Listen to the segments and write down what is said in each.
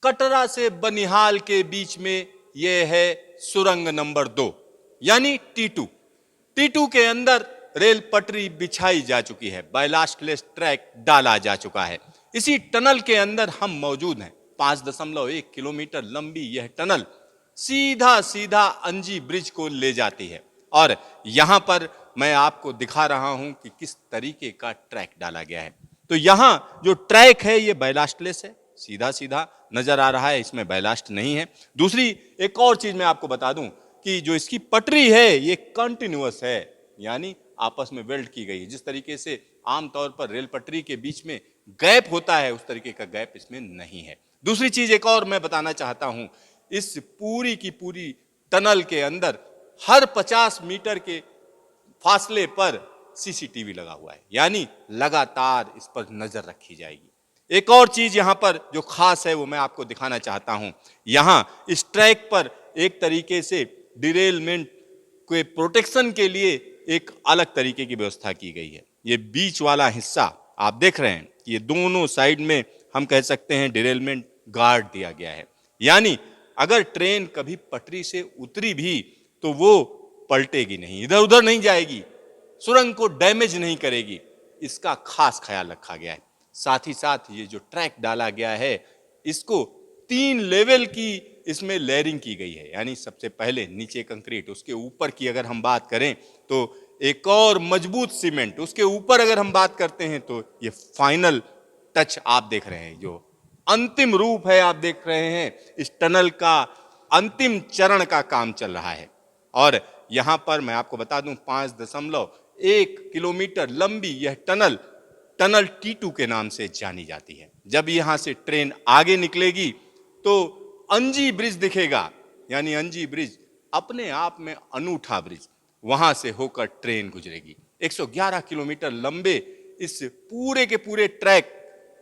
कटरा से बनिहाल के बीच में यह है सुरंग नंबर 2 यानी T2। T2 के अंदर रेल पटरी बिछाई जा चुकी है, बाइलास्टलेस ट्रैक डाला जा चुका है। इसी टनल के अंदर हम मौजूद हैं। 5.1 किलोमीटर लंबी यह टनल सीधा सीधा अंजी ब्रिज को ले जाती है और यहां पर मैं आपको दिखा रहा हूं कि किस तरीके का ट्रैक डाला गया है। तो यहां जो ट्रैक है ये बाइलास्टलेस है, सीधा सीधा नजर आ रहा है, इसमें बाइलास्ट नहीं है। दूसरी एक और चीज मैं आपको बता दूं कि जो इसकी पटरी है ये कंटिन्यूअस है, यानी आपस में वेल्ड की गई है। जिस तरीके से आमतौर पर रेल पटरी के बीच में गैप होता है उस तरीके का गैप इसमें नहीं है। दूसरी चीज एक और मैं बताना चाहता हूं, इस पूरी की पूरी टनल के अंदर हर 50 मीटर के फासले पर सीसीटीवी लगा हुआ है, यानी लगातार इस पर नजर रखी जाएगी। एक और चीज यहां पर जो खास है वो मैं आपको दिखाना चाहता हूं। यहां इस ट्रैक पर एक तरीके से डिरेलमेंट के प्रोटेक्शन के लिए एक अलग तरीके की व्यवस्था की गई है। ये बीच वाला हिस्सा आप देख रहे हैं, ये दोनों साइड में हम कह सकते हैं डिरेलमेंट गार्ड दिया गया है, यानी अगर ट्रेन कभी पटरी से उतरी भी तो वो पलटेगी नहीं, इधर उधर नहीं जाएगी, सुरंग को डैमेज नहीं करेगी, इसका खास ख्याल रखा गया है। साथ ही साथ ये जो ट्रैक डाला गया है इसको 3 लेवल की इसमें लेयरिंग की गई है, यानी सबसे पहले नीचे कंक्रीट, उसके ऊपर की अगर हम बात करें तो एक और मजबूत सीमेंट, उसके ऊपर अगर हम बात करते हैं तो ये फाइनल टच आप देख रहे हैं, जो अंतिम रूप है आप देख रहे हैं, इस टनल का अंतिम चरण का काम चल रहा है। और यहां पर मैं आपको बता दूं 5.1 किलोमीटर लंबी यह टनल T2 के नाम से जानी जाती है। जब यहां से ट्रेन आगे निकलेगी तो अंजी ब्रिज दिखेगा, यानी अंजी ब्रिज अपने आप में अनूठा ब्रिज, वहां से होकर ट्रेन गुजरेगी। 111 किलोमीटर लंबे इस पूरे के पूरे ट्रैक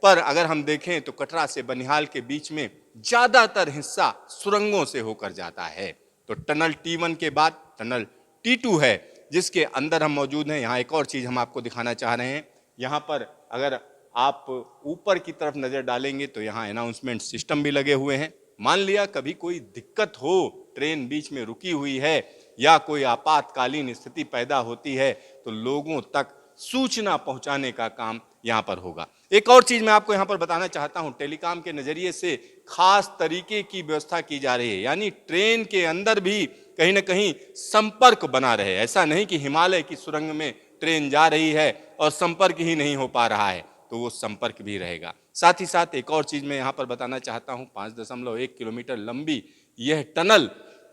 पर अगर हम देखें तो कटरा से बनिहाल के बीच में ज्यादातर हिस्सा सुरंगों से होकर जाता है। तो टनल T1 के बाद टनल T2 है जिसके अंदर हम मौजूद हैं। यहाँ एक और चीज हम आपको दिखाना चाह रहे हैं, यहाँ पर अगर आप ऊपर की तरफ नजर डालेंगे तो यहाँ अनाउंसमेंट सिस्टम भी लगे हुए हैं। मान लिया कभी कोई दिक्कत हो, ट्रेन बीच में रुकी हुई है या कोई आपातकालीन स्थिति पैदा होती है तो लोगों तक सूचना पहुंचाने का काम यहां पर होगा। एक और चीज मैं आपको यहां पर बताना चाहता हूं, टेलीकॉम के नजरिए से खास तरीके की व्यवस्था की जा रही है, यानी ट्रेन के अंदर भी कहीं ना कहीं संपर्क बना रहे। ऐसा नहीं कि हिमालय की सुरंग में ट्रेन जा रही है और संपर्क ही नहीं हो पा रहा है, तो वो संपर्क भी रहेगा। साथ ही साथ एक और चीज मैं यहां पर बताना चाहता हूं, 5.1 किलोमीटर लंबी यह टनल,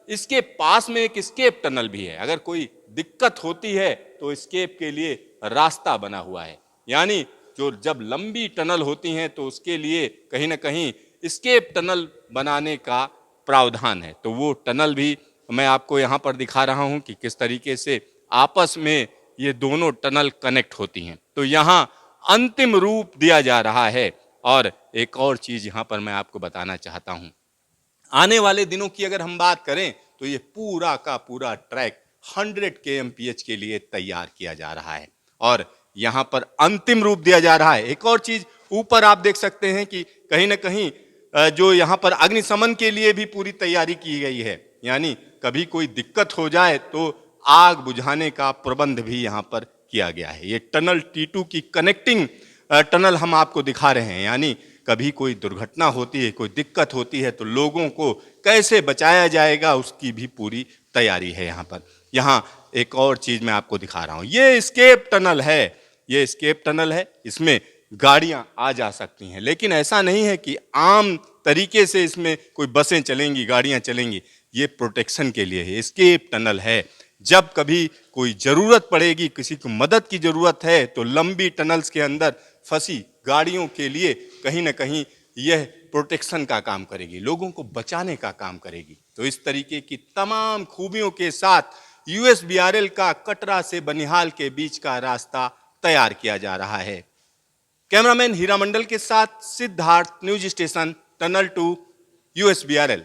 इसके पास में एक स्केप टनल भी है। अगर कोई दिक्कत होती है तो स्केप के लिए रास्ता बना हुआ है, यानी जो जब लंबी टनल होती हैं तो उसके लिए कहीं ना कहीं स्केप टनल बनाने का प्रावधान है। तो वो टनल भी मैं आपको यहाँ पर दिखा रहा हूँ कि किस तरीके से आपस में ये दोनों टनल कनेक्ट होती हैं। तो यहाँ अंतिम रूप दिया जा रहा है। और एक और चीज यहाँ पर मैं आपको बताना चाहता हूँ, आने वाले दिनों की अगर हम बात करें तो ये पूरा का पूरा ट्रैक 100 kmph के लिए तैयार किया जा रहा है और यहां पर अंतिम रूप दिया जा रहा है। एक और चीज ऊपर आप देख सकते हैं कि कहीं ना कहीं जो यहां पर अग्निशमन के लिए भी पूरी तैयारी की गई है, यानी कभी कोई दिक्कत हो जाए तो आग बुझाने का प्रबंध भी यहां पर किया गया है। ये टनल T2 की कनेक्टिंग टनल हम आपको दिखा रहे हैं, यानी कभी कोई दुर्घटना होती है, कोई दिक्कत होती है तो लोगों को कैसे बचाया जाएगा उसकी भी पूरी तैयारी है यहाँ पर। यहाँ एक और चीज मैं आपको दिखा रहा हूँ, ये स्केप टनल है, ये स्केप टनल है, इसमें गाड़ियां आ जा सकती हैं, लेकिन ऐसा नहीं है कि आम तरीके से इसमें कोई बसें चलेंगी, गाड़ियां चलेंगी। ये प्रोटेक्शन के लिए है, स्केप टनल है। जब कभी कोई जरूरत पड़ेगी, किसी को मदद की जरूरत है तो लंबी टनल्स के अंदर फंसी गाड़ियों के लिए कहीं ना कहीं यह प्रोटेक्शन का काम करेगी, लोगों को बचाने का काम करेगी। तो इस तरीके की तमाम खूबियों के साथ USBRL का कटरा से बनिहाल के बीच का रास्ता तैयार किया जा रहा है। कैमरामैन हीरा मंडल के साथ Siddharth, news station tunnel 2 USBRL।